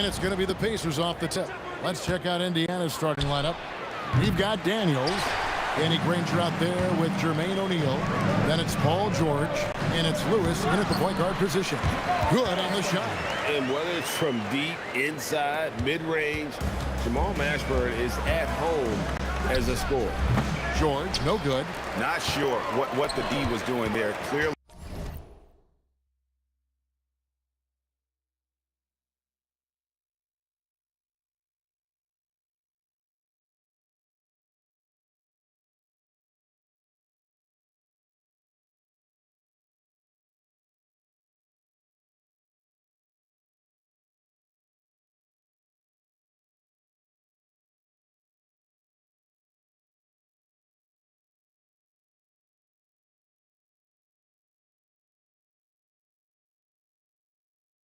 And it's going to be the Pacers off the tip. Let's check out Indiana's starting lineup. We've got Daniels. Danny Granger out there with Jermaine O'Neal. Then it's Paul George. And it's Lewis in at the point guard position. Good on the shot. And whether it's from deep, inside, mid-range, Jamal Mashburn is at home as a scorer. George, no good. Not sure what the D was doing there. Clearly.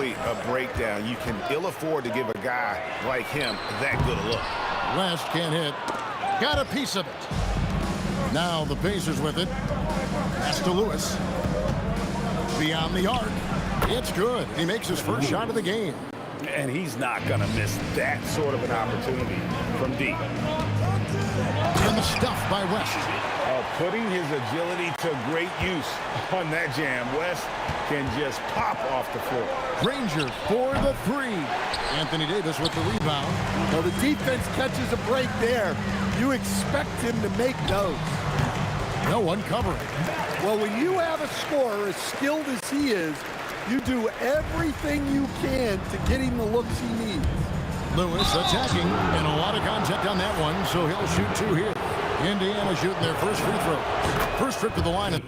A breakdown. You can ill afford to give a guy like him that good a look. West can't hit. Got a piece of it. Now the Pacers with it. Pass to Lewis. Beyond the arc. It's good. He makes his first shot of the game. And he's not going to miss that sort of an opportunity from deep. And the stuff by West. Putting his agility to great use on that jam. West can just pop off the floor. Granger for the three. Anthony Davis with the rebound. Well, the defense catches a break there. You expect him to make those. No one covering. Well, when you have a scorer as skilled as he is, you do everything you can to get him the looks he needs. Lewis attacking, and a lot of contact on that one, so he'll shoot two here. Indiana shooting their first free throw. First trip to the line.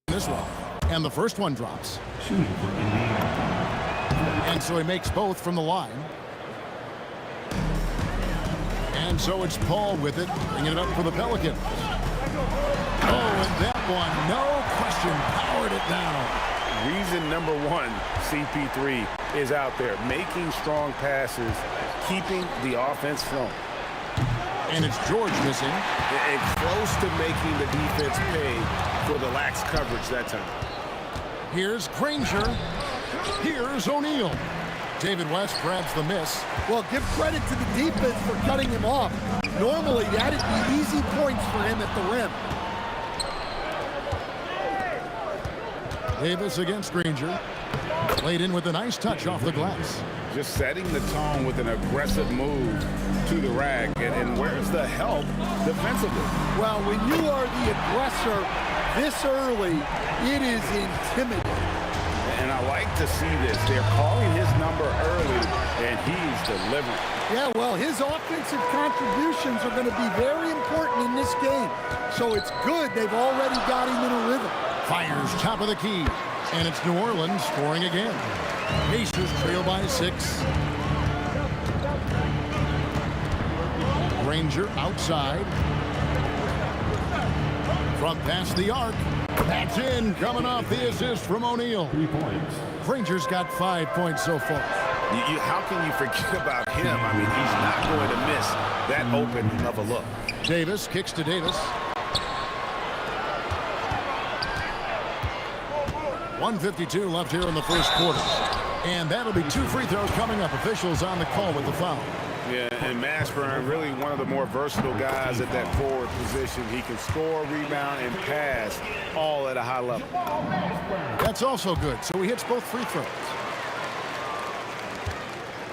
This one. And the first one drops. And so he makes both from the line. And so it's Paul with it, bringing it up for the Pelicans. Oh, and that one, no question, powered it down. Reason number one, CP3 is out there making strong passes, keeping the offense flowing. And it's George missing. And close to making the defense pay for the lax coverage that time. Here's Granger. Here's O'Neal. David West grabs the miss. Well, give credit to the defense for cutting him off. Normally, that'd be easy points for him at the rim. Davis against Granger. Played in with a nice touch off the glass. Just setting the tone with an aggressive move to the rack. And where's the help defensively? Well, when you are the aggressor this early, it is intimidating. And I like to see this. They're calling his number early, and he's delivering. Yeah, well, his offensive contributions are going to be very important in this game. So it's good they've already got him in a rhythm. Fires top of the key. And it's New Orleans scoring again. Pacers trail by 6. Granger outside. From past the arc. That's in, coming off the assist from O'Neal. 3 points. Granger's got 5 points so far. How can you forget about him? I mean, he's not going to miss that open of a look. Davis kicks to Davis. 1:52 left here in the first quarter. And that'll be 2 free throws coming up. Officials on the call with the foul. Yeah, and Mashburn, really one of the more versatile guys at that forward position. He can score, rebound, and pass all at a high level. That's also good. So he hits both free throws.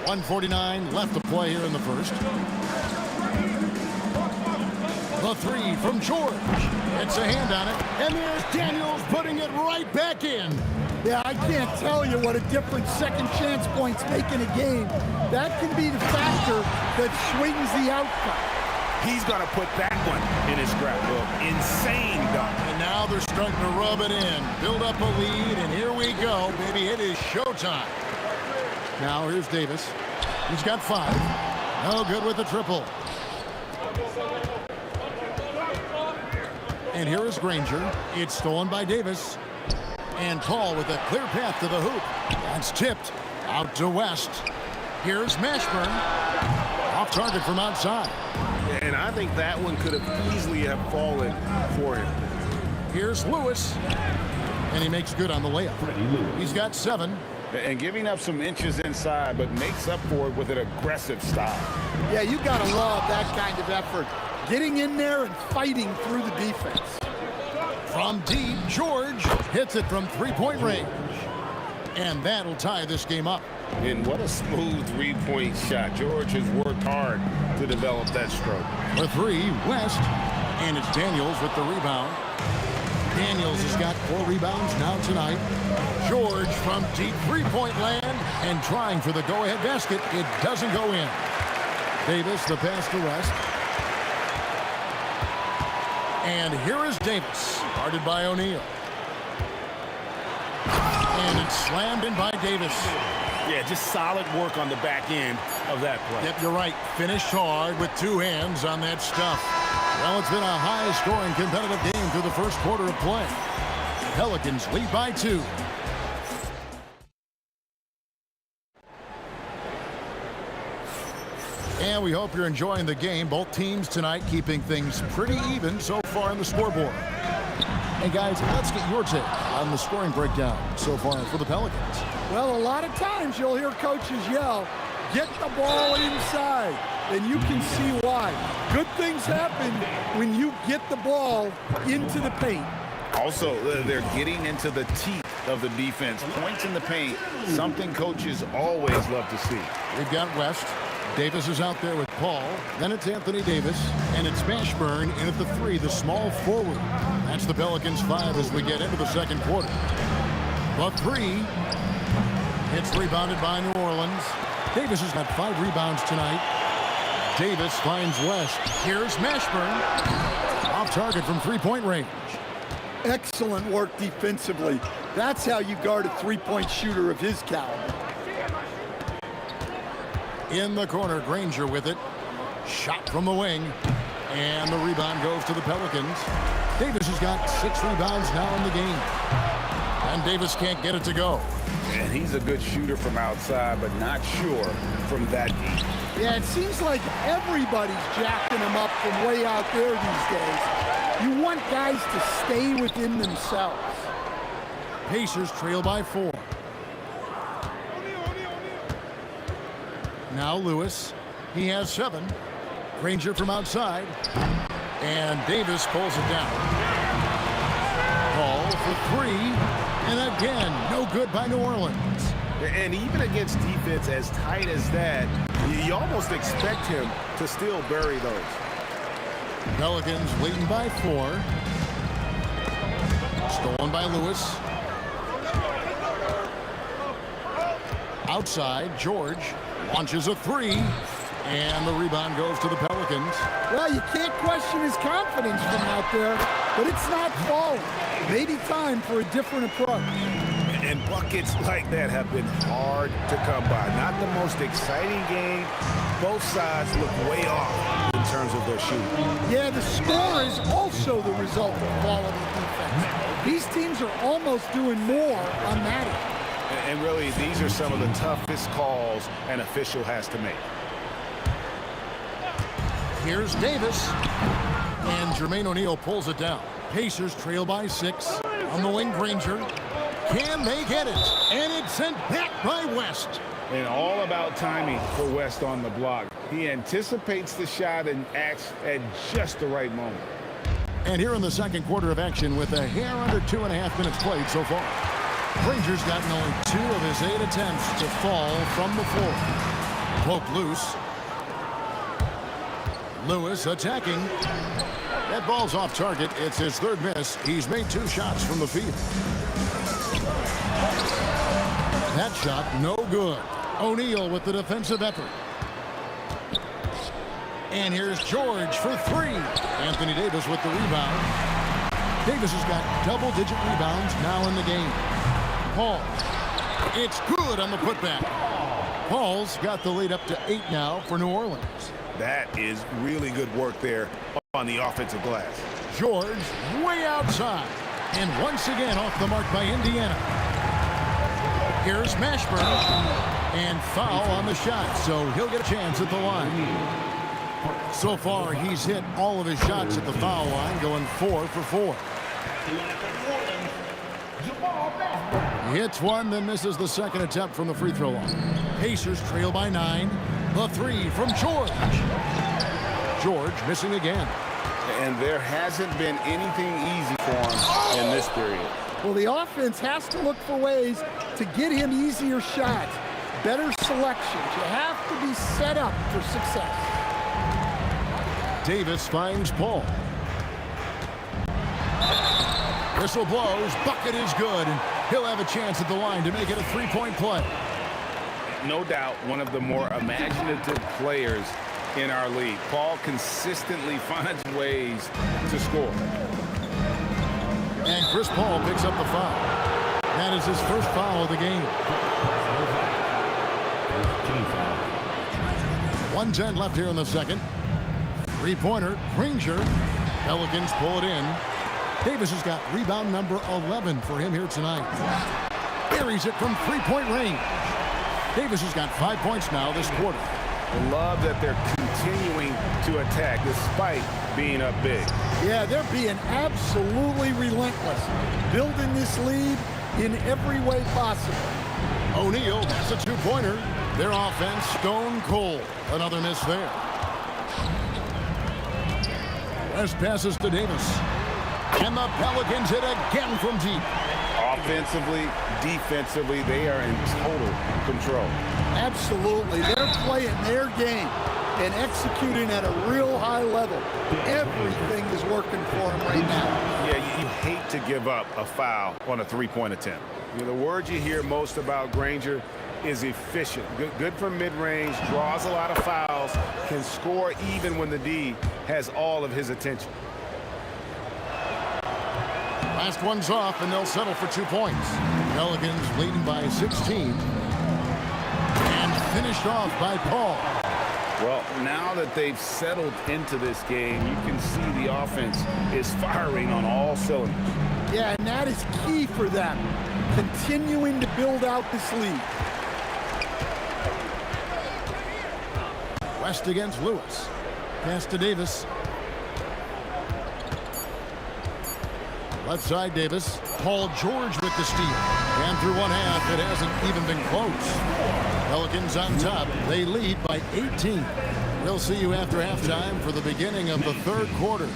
1:49 left to play here in the first. The three from George. It's a hand on it. And there's Daniels putting it right back in. Yeah, I can't tell you what a difference second chance points make in a game. That can be the factor that swings the outcome. He's going to put that one in his scrapbook. Insane dunk. And now they're starting to rub it in. Build up a lead, and here we go. Baby, it is showtime. Now here's Davis. He's got 5. No good with the triple. And here is Granger. It's stolen by Davis. And Paul with a clear path to the hoop. That's tipped out to West. Here's Mashburn. Off target from outside. And I think that one could have easily have fallen for him. Here's Lewis. And he makes good on the layup. He's got 7. And giving up some inches inside, but makes up for it with an aggressive style. Yeah, you got to love that kind of effort. Getting in there and fighting through the defense. From deep, George hits it from three-point range. And that'll tie this game up. And what a smooth three-point shot. George has worked hard to develop that stroke. For 3, West. And it's Daniels with the rebound. Daniels has got 4 rebounds now tonight. George from deep three-point land and trying for the go-ahead basket. It doesn't go in. Davis, the pass to West. And here is Davis, guarded by O'Neal. And it's slammed in by Davis. Yeah, just solid work on the back end of that play. Yep, you're right. Finished hard with 2 hands on that stuff. Well, it's been a high-scoring competitive game through the first quarter of play. Pelicans lead by 2. And we hope you're enjoying the game. Both teams tonight keeping things pretty even so far on the scoreboard. And guys, let's get your take on the scoring breakdown so far for the Pelicans. Well, a lot of times you'll hear coaches yell, get the ball inside, and you can see why. Good things happen when you get the ball into the paint. Also, they're getting into the teeth of the defense. Points in the paint, something coaches always love to see. We've got West. Davis is out there with Paul. Then it's Anthony Davis. And it's Mashburn in at the 3, the small forward. That's the Pelicans 5 as we get into the second quarter. The 3. It's rebounded by New Orleans. Davis has got 5 rebounds tonight. Davis finds West. Here's Mashburn. Off target from three-point range. Excellent work defensively. That's how you guard a three-point shooter of his caliber. In the corner, Granger with it. Shot from the wing. And the rebound goes to the Pelicans. Davis has got 6 rebounds now in the game. And Davis can't get it to go. And he's a good shooter from outside, but not sure from that deep. Yeah, it seems like everybody's jacking him up from way out there these days. You want guys to stay within themselves. Pacers trail by 4. Now Lewis. He has 7. Granger from outside. And Davis pulls it down. Ball for 3. And again, no good by New Orleans. And even against defense as tight as that, you almost expect him to still bury those. Pelicans leading by 4. Stolen by Lewis. Outside, George launches a 3. And the rebound goes to the Pelicans. Well, you can't question his confidence from out there, but it's not falling. Maybe time for a different approach. And buckets like that have been hard to come by. Not the most exciting game. Both sides look way off in terms of their shooting. Yeah, the score is also the result of quality defense. These teams are almost doing more on that end. And really, these are some of the toughest calls an official has to make. Here's Davis. And Jermaine O'Neal pulls it down. Pacers trail by 6. On the wing, Granger. Can they get it? And it's sent back by West. And all about timing for West on the block. He anticipates the shot and acts at just the right moment. And here in the second quarter of action with a hair under 2.5 minutes played so far. Granger's gotten only 2 of his 8 attempts to fall from the floor. Poked loose. Lewis attacking. That ball's off target. It's his 3rd miss. He's made 2 shots from the field. That shot, no good. O'Neal with the defensive effort. And here's George for 3. Anthony Davis with the rebound. Davis has got double-digit rebounds now in the game. Paul. It's good on the putback. Paul's got the lead up to 8 now for New Orleans. That is really good work there on the offensive glass. George way outside. And once again off the mark by Indiana. Here's Mashburn. And foul on the shot, so he'll get a chance at the line. So far, he's hit all of his shots at the foul line, going 4 for 4. He hits one, then misses the second attempt from the free throw line. Pacers trail by 9. The three from George. George missing again. And there hasn't been anything easy for him in this period. Well, the offense has to look for ways to get him easier shots, better selections. You have to be set up for success. Davis finds Paul. Whistle blows, bucket is good, and he'll have a chance at the line to make it a three-point play. No doubt one of the more imaginative players in our league. Paul consistently finds ways to score. And Chris Paul picks up the foul. That is his first foul of the game. 1:10 left here in the second. Three-pointer, Granger. Pelicans pull it in. Davis has got rebound number 11 for him here tonight. Buries it from three-point range. Davis has got 5 points now this quarter. I love that they're continuing to attack despite being up big. Yeah, they're being absolutely relentless, building this lead in every way possible. O'Neal, that's a two-pointer. Their offense stone cold. Another miss there. West passes to Davis. And the Pelicans hit again from deep. Offensively, defensively, they are in total control. Absolutely. They're playing their game and executing at a real high level. Everything is working for them right now. Yeah, you hate to give up a foul on a three-point attempt. You know, the word you hear most about Granger is efficient. Good from mid-range, draws a lot of fouls, can score even when the D has all of his attention. Last one's off, and they'll settle for 2 points. Pelicans leading by 16. And finished off by Paul. Well, now that they've settled into this game, you can see the offense is firing on all cylinders. Yeah, and that is key for them, continuing to build out this lead. West against Lewis. Pass to Davis. Left side, Davis. Paul George with the steal. And through one half, it hasn't even been close. Pelicans on top. They lead by 18. We'll see you after halftime for the beginning of the third quarter.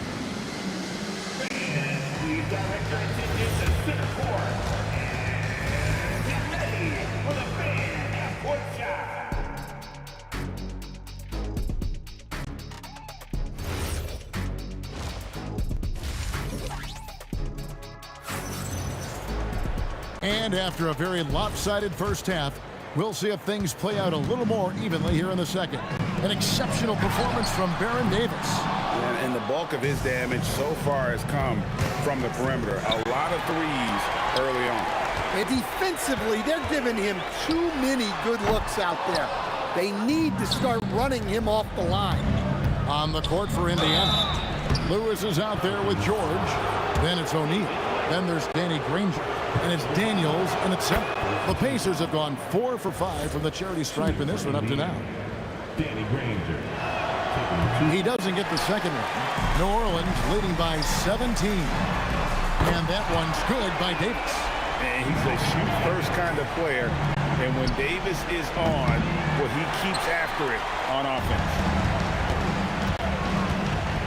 And after a very lopsided first half, we'll see if things play out a little more evenly here in the second. An exceptional performance from Baron Davis. And the bulk of his damage so far has come from the perimeter. A lot of threes early on. And defensively, they're giving him too many good looks out there. They need to start running him off the line. On the court for Indiana. Lewis is out there with George. Then it's O'Neal. Then there's Danny Granger. And it's Daniels in at center. The Pacers have gone 4 for 5 from the charity stripe in this one up to now. Danny Granger. He doesn't get the second one. New Orleans leading by 17. And that one's good by Davis. And he's a shoot-first kind of player. And when Davis is on, well, he keeps after it on offense.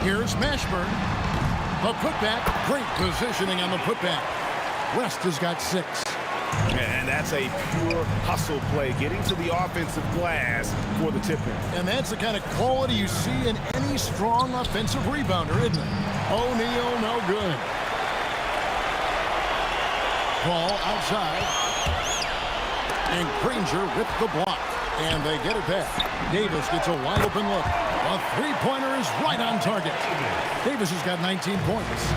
Here's Mashburn. The putback. Great positioning on the putback. West has got 6. And that's a pure hustle play, getting to the offensive glass for the tip-in. And that's the kind of quality you see in any strong offensive rebounder, isn't it? O'Neal, no good. Ball outside. And Granger with the block. And they get it back. Davis gets a wide open look. A three-pointer is right on target. Davis has got 19 points.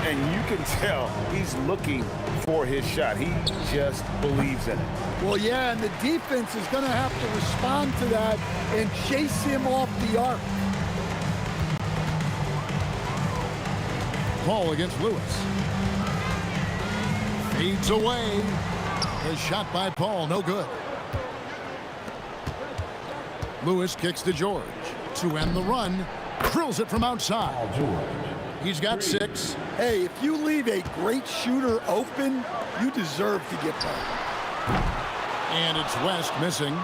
And you can tell he's looking for his shot. He just believes in it. Well, yeah, and the defense is going to have to respond to that and chase him off the arc. Paul against Lewis. Feeds away. The shot by Paul, no good. Lewis kicks to George to end the run. Drills it from outside. He's got 6. Hey, if you leave a great shooter open, you deserve to get bumped. And it's West missing.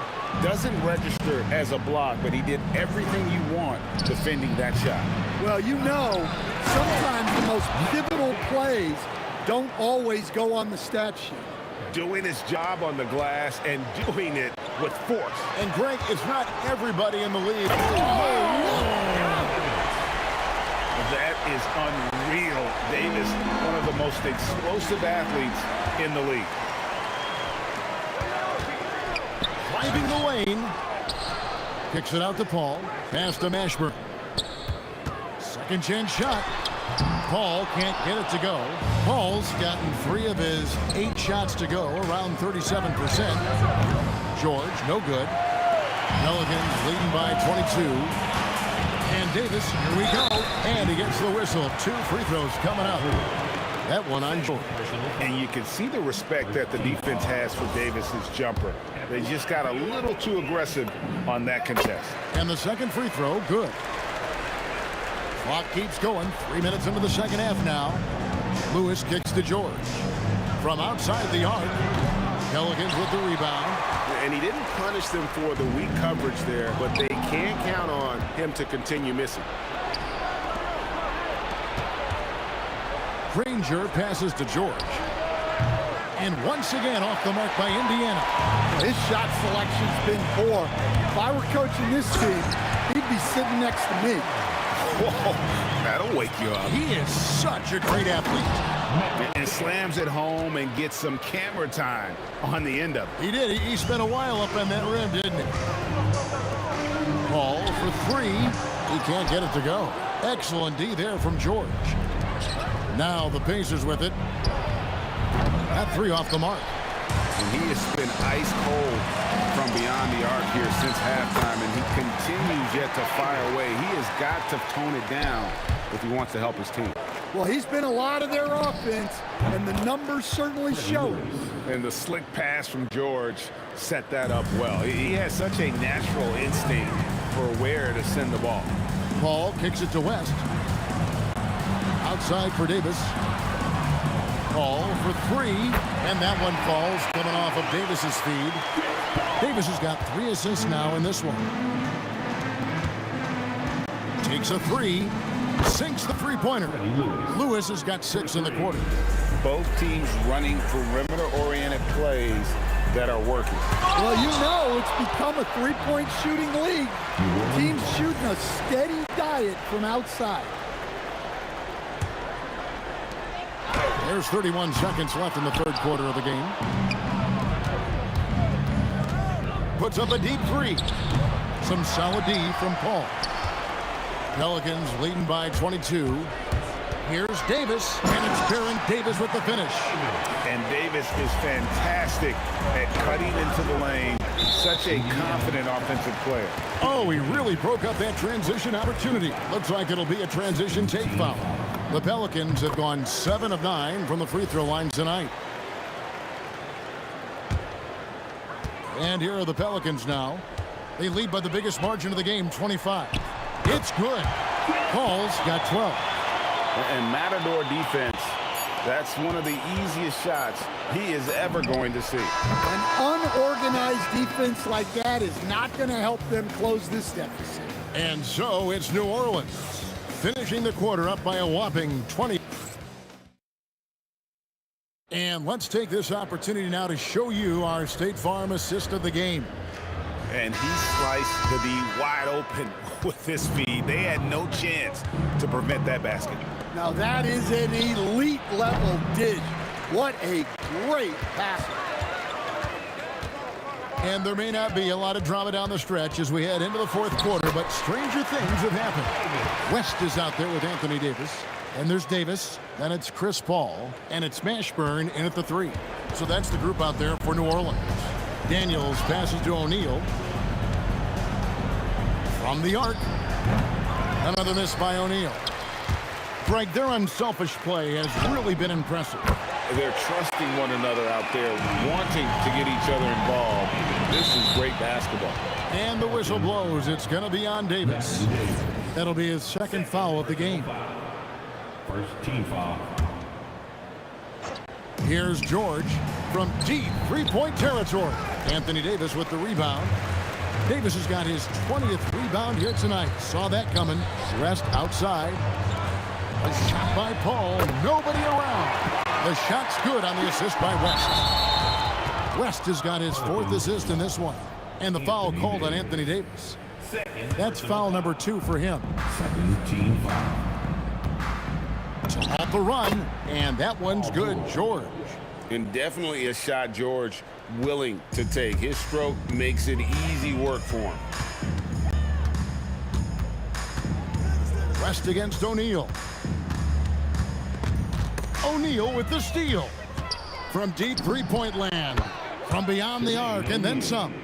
Doesn't register as a block, but he did everything you want defending that shot. Well, you know, sometimes the most pivotal plays don't always go on the stat sheet. Doing his job on the glass and doing it with force. And Greg, it's not everybody in the league. That is unreal. Davis, one of the most explosive athletes in the league. Driving the lane. Kicks it out to Paul. Pass to Mashburn. Second chance shot. Paul can't get it to go. Paul's gotten 3 of his 8 shots to go, around 37%. George, no good. Pelicans leading by 22. And Davis, here we go. And he gets the whistle. 2 free throws coming up. That one on George. And you can see the respect that the defense has for Davis's jumper. They just got a little too aggressive on that contest. And the second free throw, good. Clock keeps going. 3 minutes into the second half now. Lewis kicks to George. From outside the arc. Pelicans with the rebound. And he didn't punish them for the weak coverage there, but they can count on him to continue missing. Granger passes to George. And once again off the mark by Indiana. His shot selection's been poor. If I were coaching this team, he'd be sitting next to me. Whoa, that'll wake you up. He is such a great athlete. And slams it home and gets some camera time on the end of it. He did. He spent a while up on that rim, didn't he? Paul for 3. He can't get it to go. Excellent D there from George. Now the Pacers with it. That 3 off the mark. And he has been ice cold from beyond the arc here since halftime, and he continues yet to fire away. He has got to tone it down if he wants to help his team. Well, he's been a lot of their offense, and the numbers certainly show it. And the slick pass from George set that up well. He has such a natural instinct for where to send the ball. Paul kicks it to West. Outside for Davis. Paul for 3, and that one falls, coming off of Davis's feed. Davis has got 3 assists now in this one. Takes a 3, sinks the three-pointer. Lewis has got 6 in the quarter. Both teams running perimeter-oriented plays that are working. Well, you know, it's become a three-point shooting league. Teams shooting a steady diet from outside. There's 31 seconds left in the third quarter of the game. Puts up a deep 3. Some solid D from Paul. Pelicans leading by 22. Here's Davis, and it's Baron Davis with the finish. And Davis is fantastic at cutting into the lane. Such a confident offensive player. Oh, he really broke up that transition opportunity. Looks like it'll be a transition take foul. The Pelicans have gone 7 of 9 from the free throw line tonight. And here are the Pelicans now. They lead by the biggest margin of the game, 25. It's good. Paul's got 12. And Matador defense, that's one of the easiest shots he is ever going to see. An unorganized defense like that is not going to help them close this deficit. And so it's New Orleans, finishing the quarter up by a whopping 20. And let's take this opportunity now to show you our State Farm assist of the game. And he sliced the D wide open with his feed. They had no chance to prevent that basket. Now that is an elite level dish. What a great passer. And there may not be a lot of drama down the stretch as we head into the fourth quarter, but stranger things have happened. West is out there with Anthony Davis. And there's Davis, then it's Chris Paul, and it's Mashburn in at the 3. So that's the group out there for New Orleans. Daniels passes to O'Neal. From the arc. Another miss by O'Neal. Greg, their unselfish play has really been impressive. They're trusting one another out there, wanting to get each other involved. This is great basketball. And the whistle blows. It's going to be on Davis. That'll be his second foul of the game. First team foul. Here's George from deep three-point territory. Anthony Davis with the rebound. Davis has got his 20th rebound here tonight. Saw that coming. West outside. A shot by Paul. Nobody around. The shot's good on the assist by West. West has got his 4th assist in this one. And the foul called on Anthony Davis. That's foul number 2 for him. Second team foul. Off the run, and that one's good. George. And definitely a shot George willing to take. His stroke makes it easy work for him. West against O'Neal. O'Neal with the steal. From deep three-point land. From beyond the arc, and then some.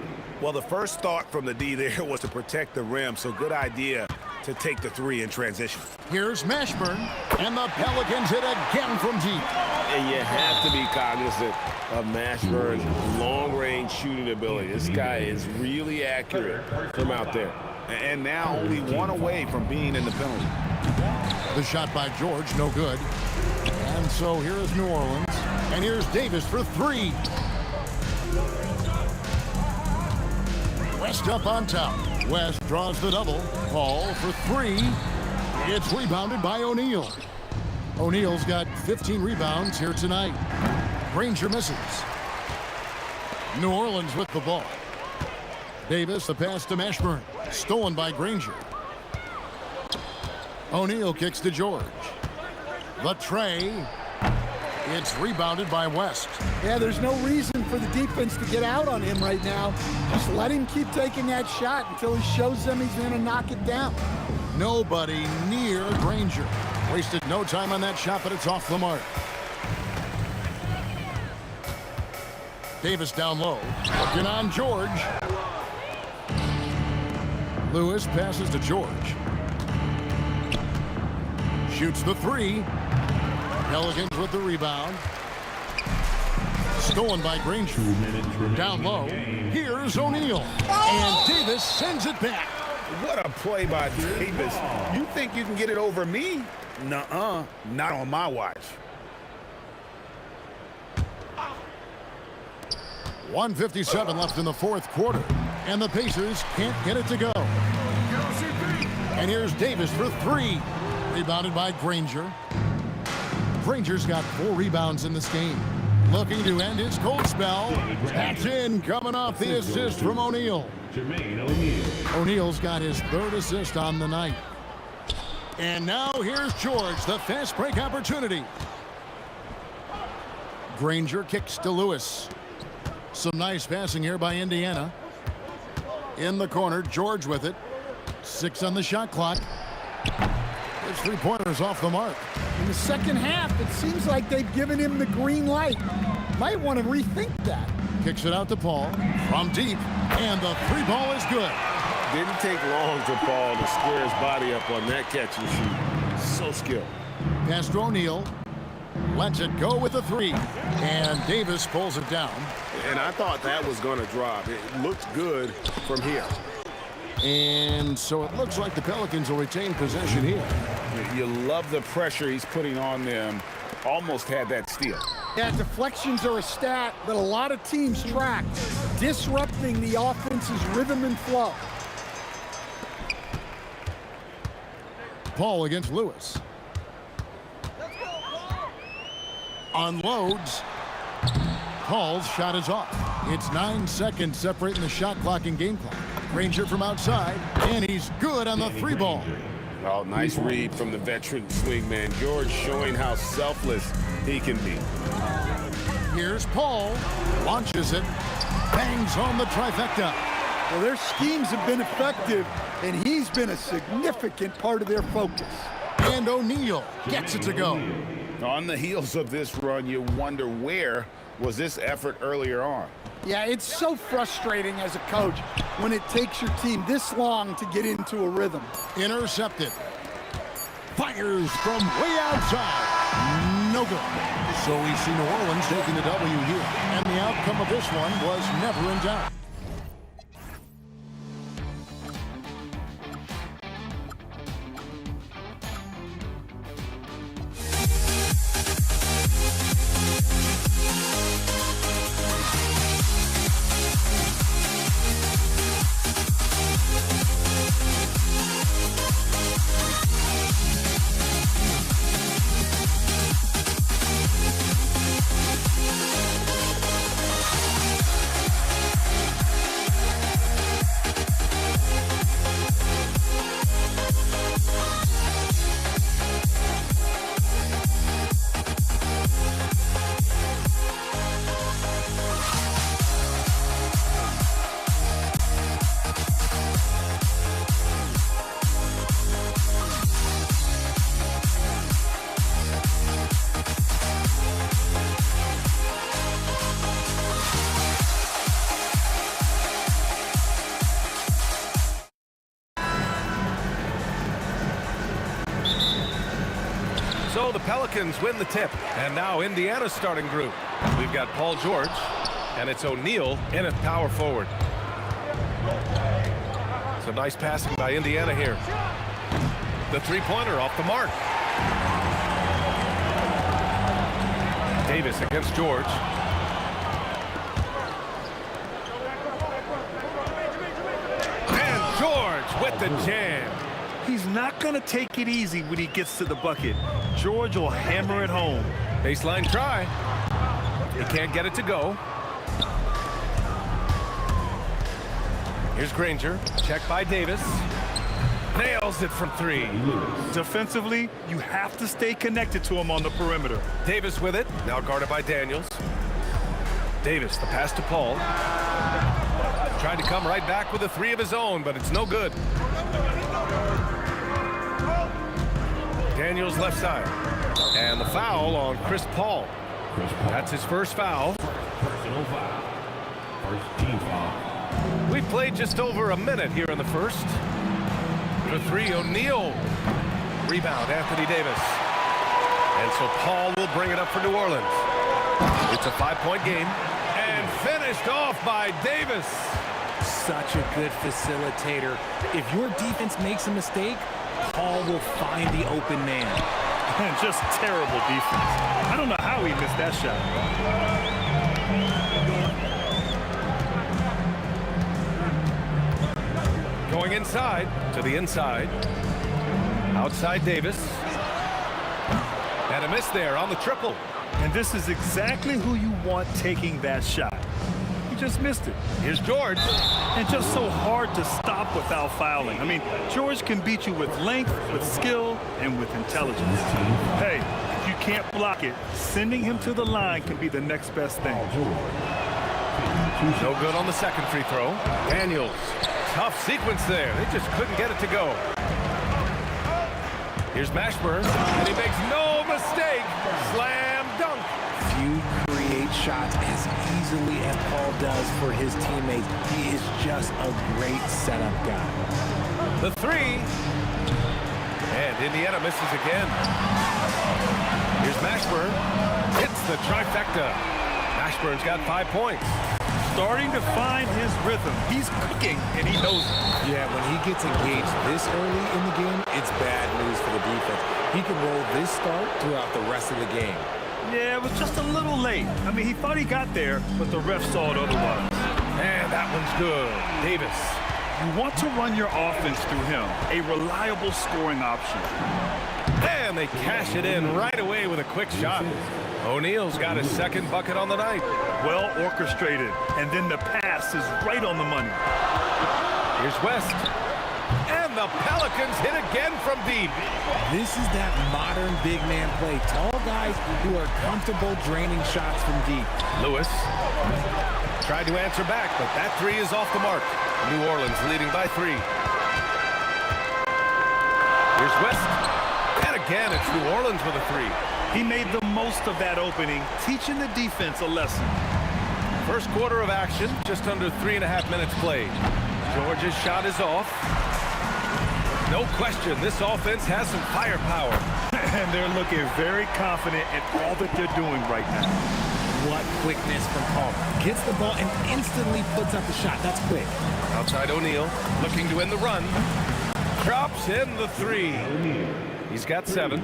Well, the first thought from the D there was to protect the rim, so good idea to take the 3 in transition. Here's Mashburn, and the Pelicans hit again from deep. And you have to be cognizant of Mashburn's long-range shooting ability. This guy is really accurate from out there. And now only 1 away from being in the penalty. The shot by George, no good. And so here is New Orleans, and here's Davis for 3. West up on top. West draws the double. Paul for 3. It's rebounded by O'Neal. O'Neal's got 15 rebounds here tonight. Granger misses. New Orleans with the ball. Davis, the pass to Mashburn. Stolen by Granger. O'Neal kicks to George. The tray. It's rebounded by West. Yeah, there's no reason for the defense to get out on him right now. Just let him keep taking that shot until he shows them he's going to knock it down. Nobody near Granger. Wasted no time on that shot, but it's off the mark. Davis down low. Looking on George. Lewis passes to George. Shoots the 3. Pelicans with the rebound. Stolen by Granger. 2 minutes remaining. Down low. Here's O'Neal. And Davis sends it back. What a play by Davis. You think you can get it over me? Nuh-uh. Not on my watch. 1:57 left in the 4th quarter. And the Pacers can't get it to go. And here's Davis for 3. Rebounded by Granger. Granger's got 4 rebounds in this game. Looking to end his cold spell. That's in, coming off the assist from O'Neal. O'Neal's got his 3rd assist on the night. And now here's George, the fast break opportunity. Granger kicks to Lewis. Some nice passing here by Indiana. In the corner, George with it. 6 on the shot clock. His 3-pointers off the mark. In the second half, it seems like they've given him the green light. Might want to rethink that. Kicks it out to Paul from deep, and the 3 ball is good. Didn't take long for Paul to square his body up on that catch and shoot. So skilled. Pass to O'Neal. Lets it go with the 3. And Davis pulls it down. And I thought that was going to drop. It looked good from here. And so it looks like the Pelicans will retain possession here. You love the pressure he's putting on them. Almost had that steal. Yeah, deflections are a stat that a lot of teams track, disrupting the offense's rhythm and flow. Paul against Lewis. Unloads. Paul's shot is off. It's 9 seconds separating the shot clock and game clock. Granger from outside, and he's good on the 3 ball. Oh, nice read from the veteran swingman. George showing how selfless he can be. Here's Paul. Launches it. Bangs home the trifecta. Well, their schemes have been effective, and he's been a significant part of their focus. And O'Neal gets it to go. On the heels of this run, you wonder where was this effort earlier on. Yeah, it's so frustrating as a coach when it takes your team this long to get into a rhythm. Intercepted. Fires from way outside. No good. So we see New Orleans taking the W here. And the outcome of this one was never in doubt. So the Pelicans win the tip. And now Indiana's starting group. We've got Paul George, and it's O'Neal in at power forward. Some nice passing by Indiana here. The three-pointer off the mark. Davis against George. And George with the jam. He's not going to take it easy when he gets to the bucket. George will hammer it home. Baseline try. He can't get it to go. Here's Granger. Check by Davis. Nails it from three. Defensively, you have to stay connected to him on the perimeter. Davis with it. Now guarded by Daniels. Davis, the pass to Paul. Trying to come right back with a three of his own, but it's no good. Daniels left side. And the foul on Chris Paul. That's his first foul. Personal foul. First team foul. We played just over a minute here in the first. For three, O'Neal. Rebound, Anthony Davis. And so Paul will bring it up for New Orleans. It's a 5-point game. And finished off by Davis. Such a good facilitator. If your defense makes a mistake, Paul will find the open man. And just terrible defense. I don't know how he missed that shot. Going inside to the inside. Outside Davis. And a miss there on the triple. And this is exactly who you want taking that shot. He just missed it. Here's George. And just so hard to stop without fouling. I mean, George can beat you with length, with skill, and with intelligence. Hey, if you can't block it, sending him to the line can be the next best thing. No good on the second free throw. Daniels. Tough sequence there. They just couldn't get it to go. Here's Mashburn, and he makes no mistake. Slam dunk. Few create shots as easily as Paul does for his teammates. He is just a great setup guy. The three. And Indiana misses again. Here's Mashburn. Hits the trifecta. Mashburn's got 5 points. Starting to find his rhythm. He's cooking, and he knows it. Yeah, when he gets engaged this early in the game, it's bad news for the defense. He can roll this start throughout the rest of the game. Yeah, it was just a little late. I mean, he thought he got there, but the ref saw it otherwise. And that one's good. Davis. You want to run your offense through him, a reliable scoring option. And they cash it in right away with a quick shot. O'Neal's got his second bucket on the night. Well orchestrated, and then the pass is right on the money. Here's West. And the Pelicans hit again from deep. This is that modern big man play. Tall guys who are comfortable draining shots from deep. Lewis tried to answer back, but that three is off the mark. New Orleans leading by 3. Here's West. And again, it's New Orleans with a 3. He made the most of that opening, teaching the defense a lesson. First quarter of action, just under 3.5 minutes played. George's shot is off. No question, this offense has some firepower. And they're looking very confident in all that they're doing right now. What quickness from Paul. Gets the ball and instantly puts up the shot. That's quick. Outside O'Neal, looking to end the run. Drops in the 3. He's got 7.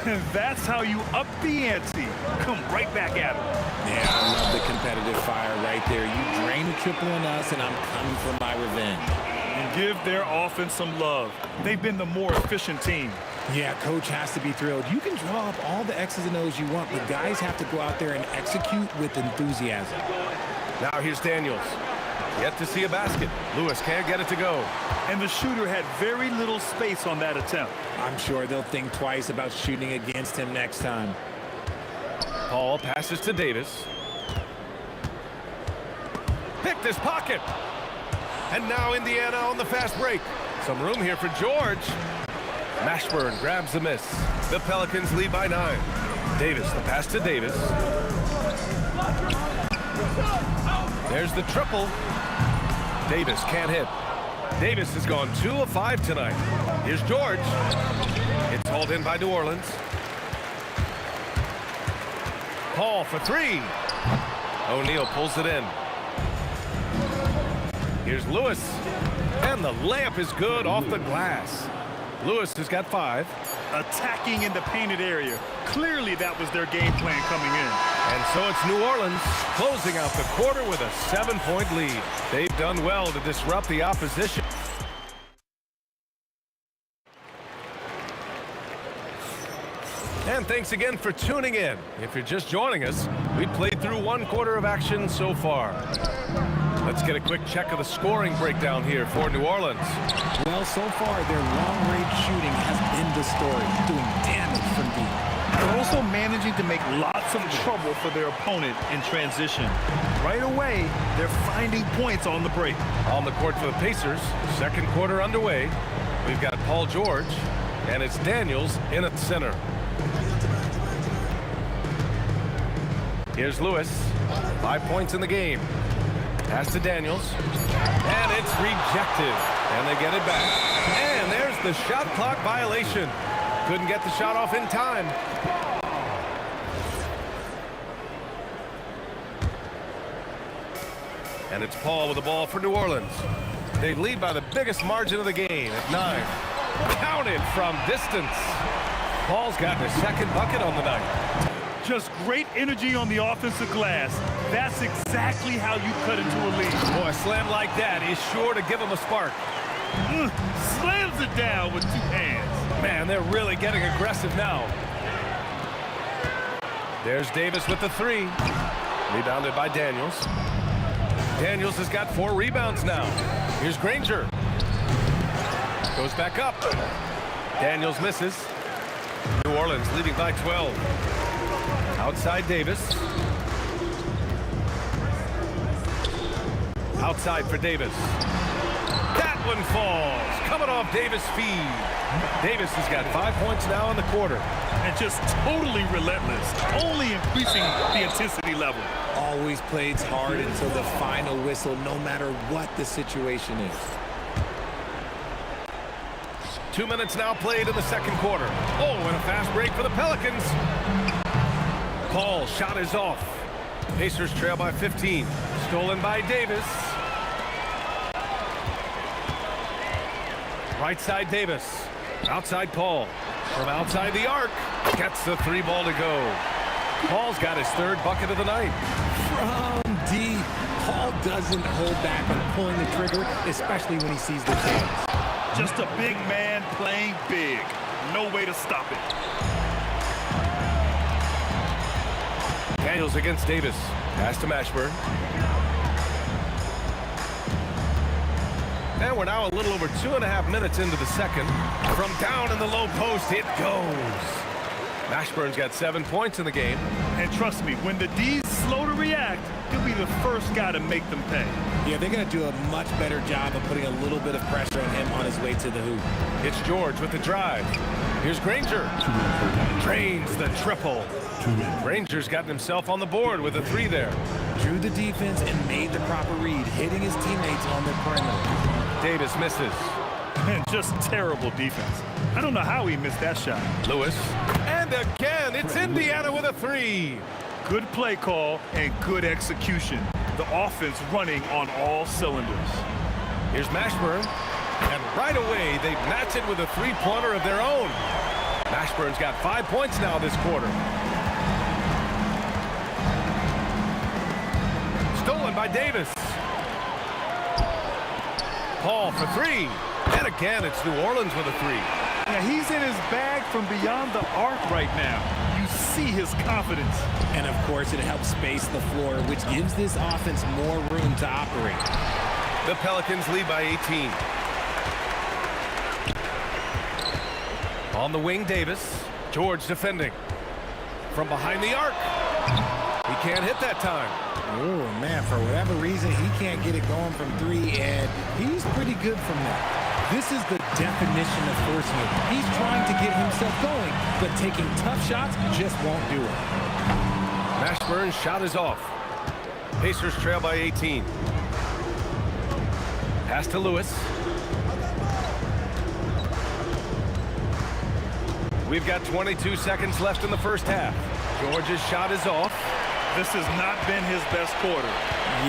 And that's how you up the ante. Come right back at him. Yeah, I love the competitive fire right there. You drain a triple on us, and I'm coming for my revenge. And give their offense some love. They've been the more efficient team. Yeah, coach has to be thrilled. You can draw up all the X's and O's you want, but guys have to go out there and execute with enthusiasm. Now here's Daniels. Yet to see a basket. Lewis can't get it to go. And the shooter had very little space on that attempt. I'm sure they'll think twice about shooting against him next time. Paul passes to Davis. Picked his pocket. And now Indiana on the fast break. Some room here for George. Mashburn grabs the miss. The Pelicans lead by 9. Davis, the pass to Davis. There's the triple. Davis can't hit. Davis has gone 2 of 5 tonight. Here's George. It's hauled in by New Orleans. Paul for three. O'Neal pulls it in. Here's Lewis. And the layup is good off the glass. Lewis has got 5. Attacking in the painted area. Clearly that was their game plan coming in. And so it's New Orleans closing out the quarter with a 7-point lead. They've done well to disrupt the opposition. And thanks again for tuning in. If you're just joining us, we played through 1 quarter of action so far. Let's get a quick check of the scoring breakdown here for New Orleans. Well, so far, their long-range shooting has been the story, doing damage from deep. They're also managing to make lots of trouble for their opponent in transition. Right away, they're finding points on the break. On the court for the Pacers, second quarter underway. We've got Paul George, and it's Daniels in at center. Here's Lewis, 5 points in the game. Pass to Daniels, and it's rejected, and they get it back. And there's the shot clock violation. Couldn't get the shot off in time. And it's Paul with the ball for New Orleans. They lead by the biggest margin of the game at 9. Counted from distance. Paul's got his second bucket on the night. Just great energy on the offensive glass. That's exactly how you cut into a lead. Boy, a slam like that is sure to give him a spark. Slams it down with 2 hands. Man, they're really getting aggressive now. There's Davis with the 3. Rebounded by Daniels. Daniels has got 4 rebounds now. Here's Granger. Goes back up. Daniels misses. New Orleans leading by 12. Outside Davis. Outside for Davis. That one falls. Coming off Davis' feed. Davis has got 5 points now in the quarter. And just totally relentless. Only increasing the intensity level. Always plays hard until the final whistle, no matter what the situation is. 2 minutes now played in the second quarter. Oh, and a fast break for the Pelicans. Paul shot is off. Pacers trail by 15. Stolen by Davis. Right side Davis. Outside Paul. From outside the arc. Gets the 3 ball to go. Paul's got his 3rd bucket of the night. From deep, Paul doesn't hold back on pulling the trigger, especially when he sees the chance. Just a big man playing big. No way to stop it. Daniels against Davis. Pass to Mashburn. And we're now a little over 2.5 minutes into the second. From down in the low post, it goes. Mashburn's got 7 points in the game. And trust me, when the D's slow to react, he'll be the first guy to make them pay. Yeah, they're going to do a much better job of putting a little bit of pressure on him on his way to the hoop. It's George with the drive. Here's Granger. Drains the triple. Granger's gotten himself on the board with a 3 there. Drew the defense and made the proper read, hitting his teammates on the perimeter. Davis misses. And just terrible defense. I don't know how he missed that shot. Lewis. And again, it's Indiana with a 3. Good play call and good execution. The offense running on all cylinders. Here's Mashburn. And right away, they match it with a 3-pointer of their own. Mashburn's got 5 points now this quarter. Stolen by Davis. Paul for 3. And again, it's New Orleans with a 3. Now he's in his bag from beyond the arc right now. You see his confidence. And of course, it helps space the floor, which gives this offense more room to operate. The Pelicans lead by 18. On the wing, Davis. George defending. From behind the arc. He can't hit that time. Oh, man, for whatever reason, he can't get it going from 3, and he's pretty good from that. This is the definition of forcing it. He's trying to get himself going, but taking tough shots just won't do it. Mashburn's shot is off. Pacers trail by 18. Pass to Lewis. We've got 22 seconds left in the first half. George's shot is off. This has not been his best quarter.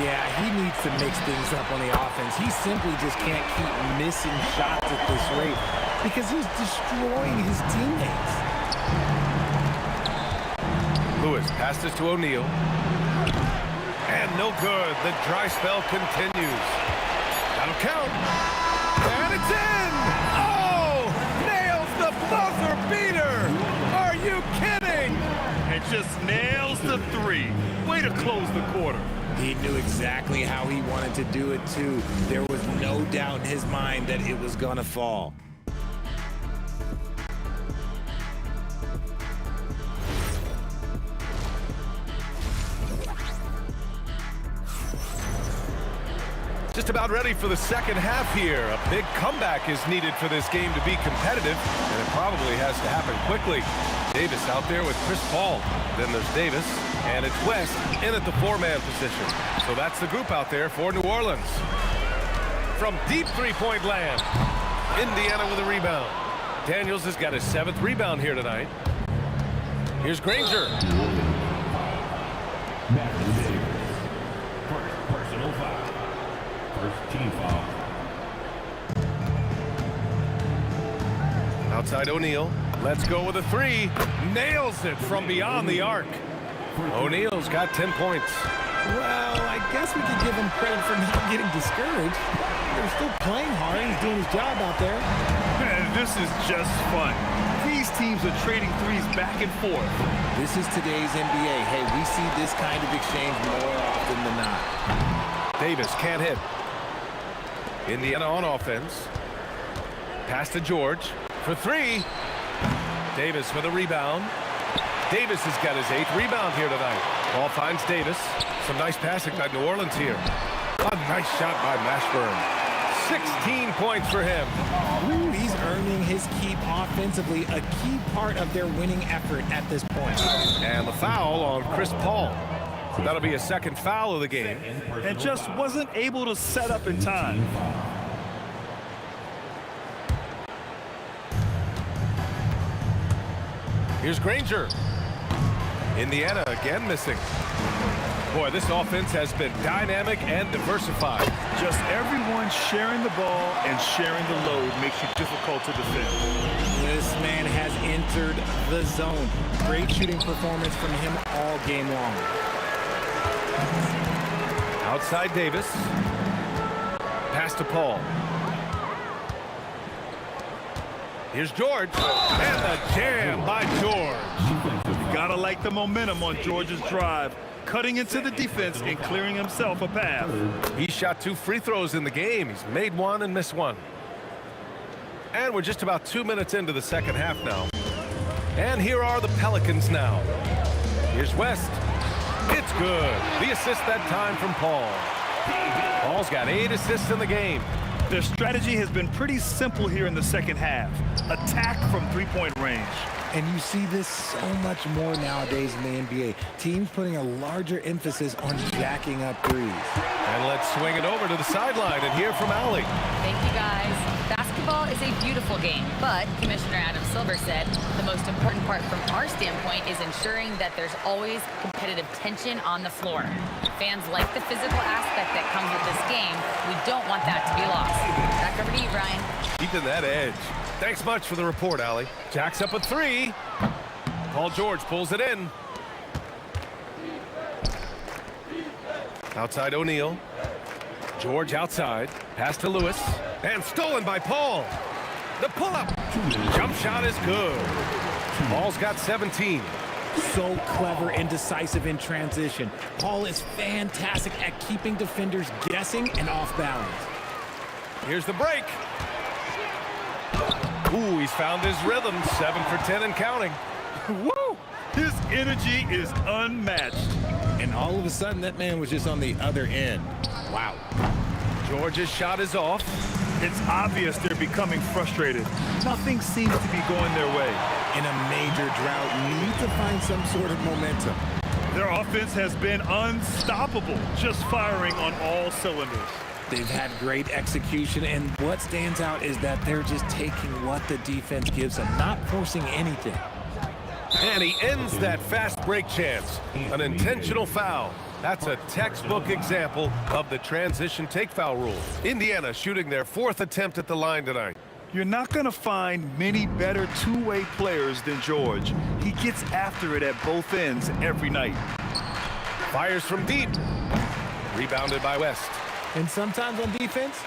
Yeah, he needs to mix things up on the offense. He simply just can't keep missing shots at this rate because he's destroying his teammates. Lewis passes to O'Neal. And no good. The dry spell continues. That'll count. And it's in! Oh! Nails the buzzer beater! Are you kidding? And just nails the three. Way to close the quarter. He knew exactly how he wanted to do it, too. There was no doubt in his mind that it was going to fall. Just about ready for the second half here. A big comeback is needed for this game to be competitive, and it probably has to happen quickly. Davis out there with Chris Paul. Then there's Davis, and it's West in at the four-man position. So that's the group out there for New Orleans. From deep three-point land, Indiana with a rebound. Daniels has got his 7th rebound here tonight. Here's Granger. Personal foul. First team foul. Outside O'Neal. Let's go with a three. Nails it from beyond the arc. O'Neal's got 10 points. Well, I guess we could give him credit for not getting discouraged. They're still playing hard. He's doing his job out there. Man, this is just fun. These teams are trading threes back and forth. This is today's NBA. Hey, we see this kind of exchange more often than not. Davis can't hit. Indiana on offense. Pass to George for three. Davis with a rebound. Davis has got his 8th rebound here tonight. Ball finds Davis. Some nice passing by New Orleans here. A nice shot by Mashburn. 16 points for him. Ooh, he's earning his keep offensively, a key part of their winning effort at this point. And the foul on Chris Paul. That'll be a second foul of the game. And just wasn't able to set up in time. Here's Granger. Indiana again missing. Boy, this offense has been dynamic and diversified. Just everyone sharing the ball and sharing the load makes you difficult to defend. This man has entered the zone. Great shooting performance from him all game long. Outside Davis. Pass to Paul. Here's George. And the jam by George. You gotta like the momentum on George's drive, cutting into the defense and clearing himself a path. He shot 2 free throws in the game. He's made 1 and missed 1. And we're just about 2 minutes into the second half now. And here are the Pelicans now. Here's West. It's good. The assist that time from Paul. Paul's got 8 assists in the game. Their strategy has been pretty simple here in the second half. Attack from three-point range. And you see this so much more nowadays in the NBA. Teams putting a larger emphasis on jacking up threes. And let's swing it over to the sideline and hear from Allie. Thank you, guys. Basketball is a beautiful game, but Commissioner Adam Silver said the most important part from our standpoint is ensuring that there's always competitive tension on the floor. Fans like the physical aspect that comes with this game. We don't want that to be lost. Back over to you, Brian. Keeping that edge. Thanks much for the report, Allie. Jacks up a 3. Paul George pulls it in. Outside O'Neal. George outside. Pass to Lewis. And stolen by Paul. The pull-up. Jump shot is good. Paul's got 17. So clever and decisive in transition. Paul is fantastic at keeping defenders guessing and off balance. Here's the break. Ooh, he's found his rhythm. 7 for 10 and counting. Woo! His energy is unmatched. And all of a sudden, that man was just on the other end. Wow. George's shot is off. It's obvious they're becoming frustrated. Nothing seems to be going their way. In a major drought, need to find some sort of momentum. Their offense has been unstoppable, just firing on all cylinders. They've had great execution, and what stands out is that they're just taking what the defense gives them, not forcing anything. And he ends that fast break chance. An intentional foul. That's a textbook example of the transition take foul rule. Indiana shooting their 4th attempt at the line tonight. You're not going to find many better two-way players than George. He gets after it at both ends every night. Fires from deep. Rebounded by West. And sometimes on defense,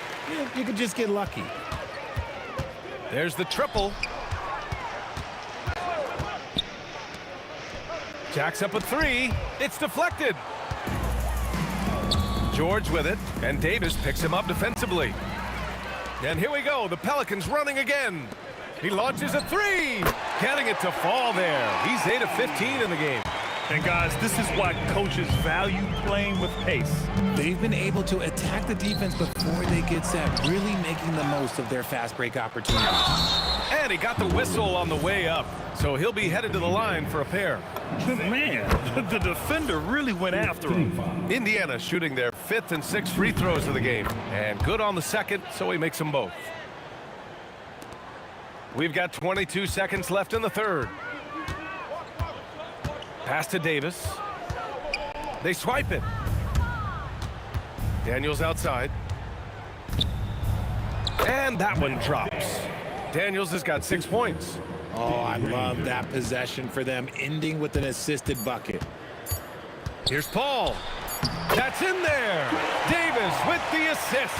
you could just get lucky. There's the triple. Jacks up a 3. It's deflected. George with it, and Davis picks him up defensively. And here we go, the Pelicans running again. He launches a 3, getting it to fall there. He's 8 of 15 in the game. And guys, this is why coaches value playing with pace. They've been able to attack the defense before they get set, really making the most of their fast break opportunities. And he got the whistle on the way up, so he'll be headed to the line for a pair. Man, the defender really went after him. Indiana shooting their 5th and 6th free throws of the game. And good on the 2nd, so he makes them both. We've got 22 seconds left in the 3rd. Pass to Davis. They swipe it. Daniels outside. And that one drops. Daniels has got 6 points. Oh, I love that possession for them, ending with an assisted bucket. Here's Paul. That's in there. Davis with the assist.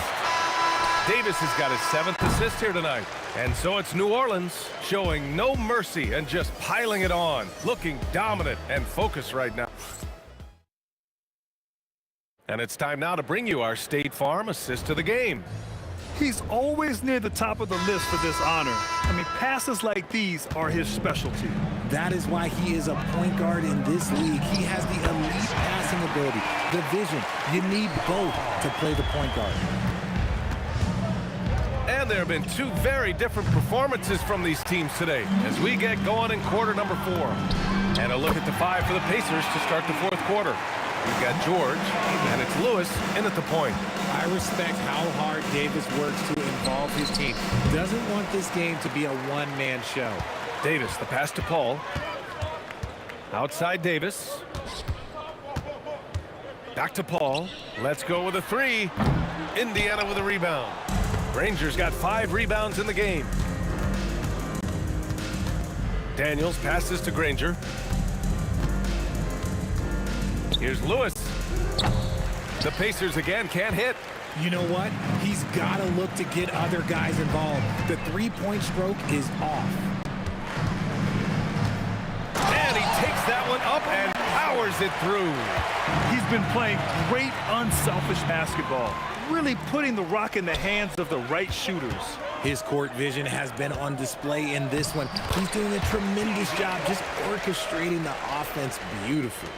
Davis has got his 7th assist here tonight. And so it's New Orleans showing no mercy and just piling it on, looking dominant and focused right now. And it's time now to bring you our State Farm assist of the game. He's always near the top of the list for this honor. I mean, passes like these are his specialty. That is why he is a point guard in this league. He has the elite passing ability, the vision. You need both to play the point guard. And there have been 2 very different performances from these teams today as we get going in quarter number 4. And a look at the 5 for the Pacers to start the 4th quarter. We've got George, and it's Lewis in at the point. I respect how hard Davis works to involve his team. Doesn't want this game to be a one-man show. Davis, the pass to Paul. Outside Davis. Back to Paul. Let's go with a 3. Indiana with a rebound. Rangers got 5 rebounds in the game. Daniels passes to Granger. Here's Lewis. The Pacers again can't hit. You know what? He's got to look to get other guys involved. The three-point stroke is off. And he takes that one up and powers it through. He's been playing great unselfish basketball, really putting the rock in the hands of the right shooters. His court vision has been on display in this one. He's doing a tremendous job just orchestrating the offense beautifully.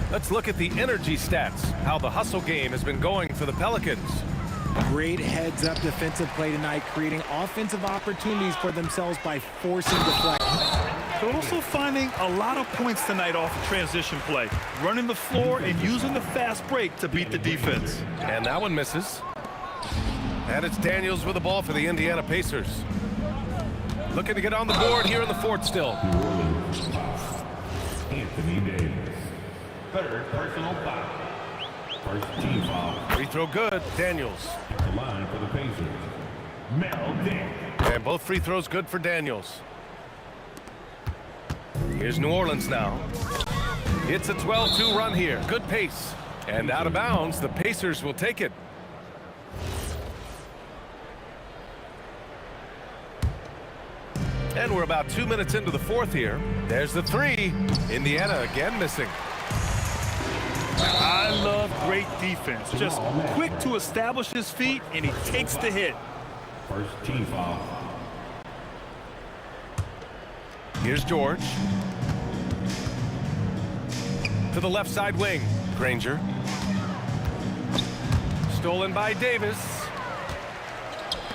Let's look at the energy stats, how the hustle game has been going for the Pelicans. Great heads-up defensive play tonight, creating offensive opportunities for themselves by forcing deflections. They're also finding a lot of points tonight off of transition play, running the floor and using the fast break to beat the defense. And that one misses. And it's Daniels with the ball for the Indiana Pacers. Looking to get on the board here in the 4th still. Anthony Davis. 3rd personal foul. 1st team foul. Free throw good. Daniels. At the line for the Pacers. Mel Daniels. And both free throws good for Daniels. Here's New Orleans now. It's a 12-2 run here. Good pace. And out of bounds, the Pacers will take it. And we're about 2 minutes into the 4th here. There's the 3. Indiana again missing. I love great defense. Just quick to establish his feet, and he takes the hit. 1st team foul. Here's George. To the left side wing. Granger. Stolen by Davis.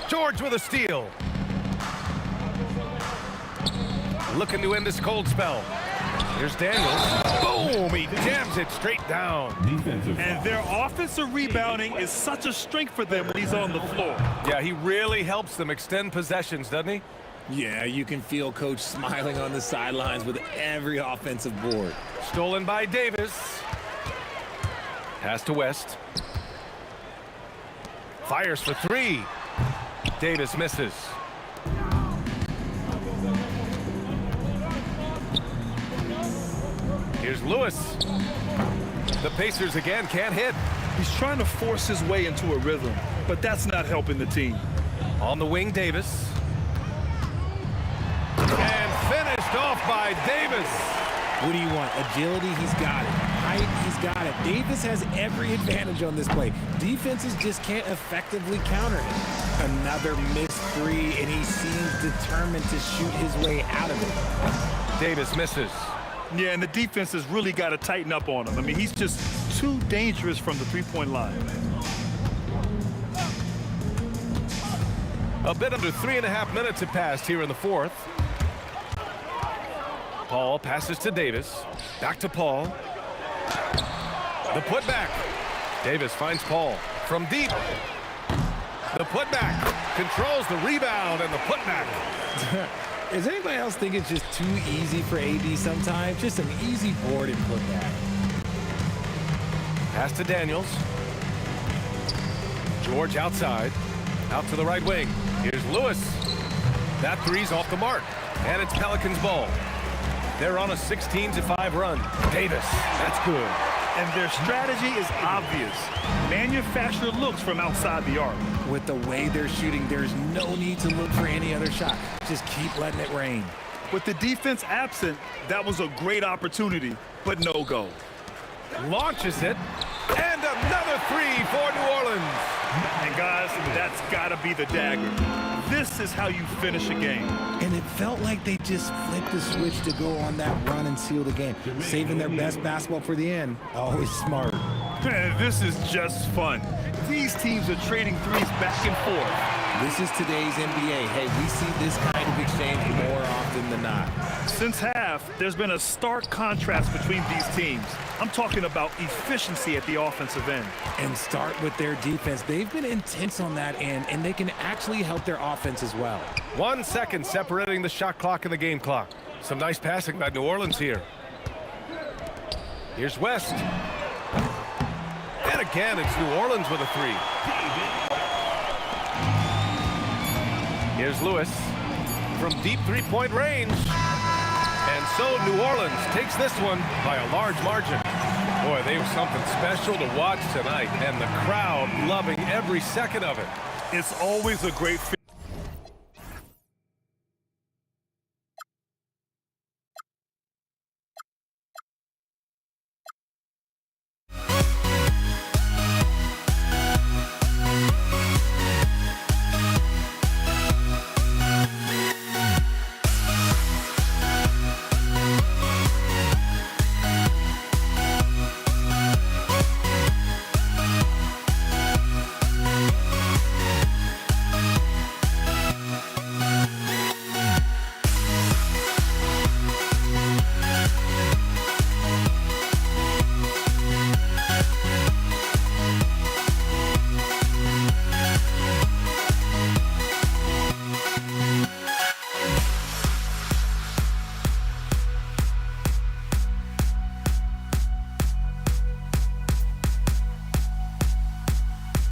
George with a steal. Looking to end this cold spell. Here's Daniels. Boom! He jams it straight down. Defensive And foul. their offensive rebounding is such a strength for them when he's on the floor. Yeah, he really helps them extend possessions, doesn't he? Yeah, you can feel Coach smiling on the sidelines with every offensive board. Stolen by Davis. Pass to West. Fires for three. Davis misses. Here's Lewis. The Pacers again can't hit. He's trying to force his way into a rhythm, but that's not helping the team. On the wing, Davis. And finished off by Davis. What do you want? Agility, he's got it. Height, he's got it. Davis has every advantage on this play. Defenses just can't effectively counter him. Another missed three, and he seems determined to shoot his way out of it. Davis misses. Yeah, and the defense has really got to tighten up on him. I mean, he's just too dangerous from the three-point line. A bit under 3.5 minutes have passed here in the fourth. Paul passes to Davis. Back to Paul. The putback. Davis finds Paul from deep. The putback. Controls the rebound and the putback. Does anybody else think it's just too easy for AD sometimes? Just an easy board and putback. Pass to Daniels. George outside. Out to the right wing. Here's Lewis. That three's off the mark. And it's Pelicans ball. They're on a 16-5 run. Davis. That's good. And their strategy is obvious. Manufacture looks from outside the arc. With the way they're shooting, there's no need to look for any other shot. Just keep letting it rain. With the defense absent, that was a great opportunity, but no go. Launches it. And another three for New Orleans. And guys, that's got to be the dagger. This is how you finish a game. And it felt like they just flipped the switch to go on that run and seal the game. Saving their best basketball for the end. Always smart. This is just fun. These teams are trading threes back and forth. This is today's NBA. Hey, we see this kind of exchange more often than not. Since half, there's been a stark contrast between these teams. I'm talking about efficiency at the offensive end. And start with their defense. They've been intense on that end, and they can actually help their offense as well. 1 second separating the shot clock and the game clock. Some nice passing by New Orleans here. Here's West. And again, it's New Orleans with a three. Here's Lewis from deep three-point range. And so New Orleans takes this one by a large margin. Boy, they were something special to watch tonight, and the crowd loving every second of it. It's always a great